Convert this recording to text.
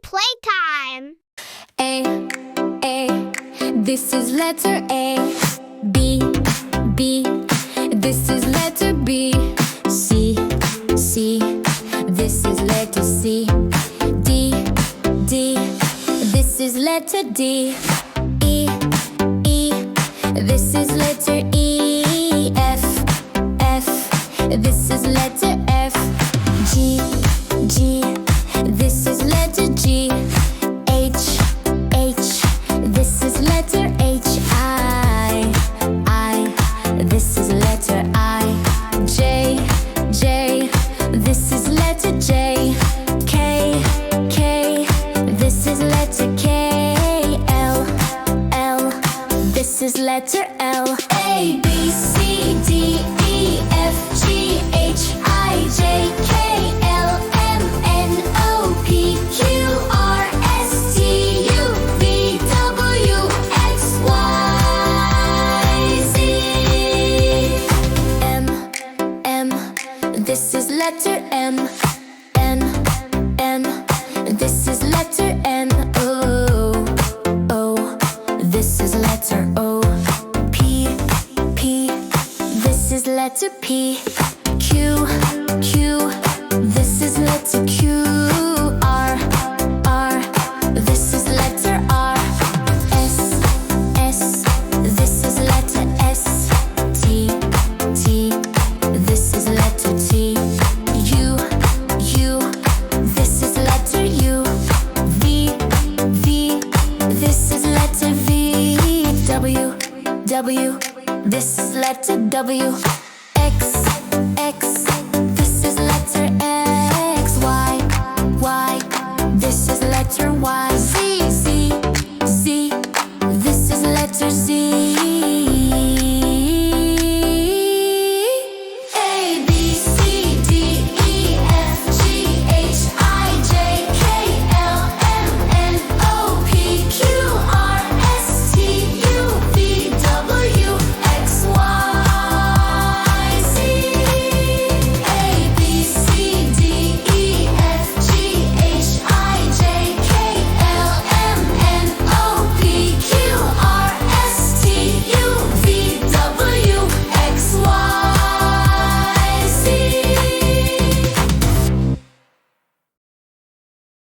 Playtime. A, this is letter A. B, this is letter B. C, this is letter C. D, this is letter D. E, this is letter E. F, this is letter F. G, this is letter G. H, this is letter H. I, this is letter I. J, this is letter J. K, this is letter K. L, this is letter L. A, B, C, D, E, F, G, H, I, J, K, L, M, N, O, P, Q, R, S, T, U, V, W, X, Y, Z. M, this is letter M. N, this is letter N. O, this is letter O. P, this is letter P. Q, this is letter Q. R, this is letter R. S, this is letter S. T, this is letter T. U, this is letter U. V, this is letter V. W, this is letter W. X, this is letter X. Y, this is letter Y. Z, this is letter Z.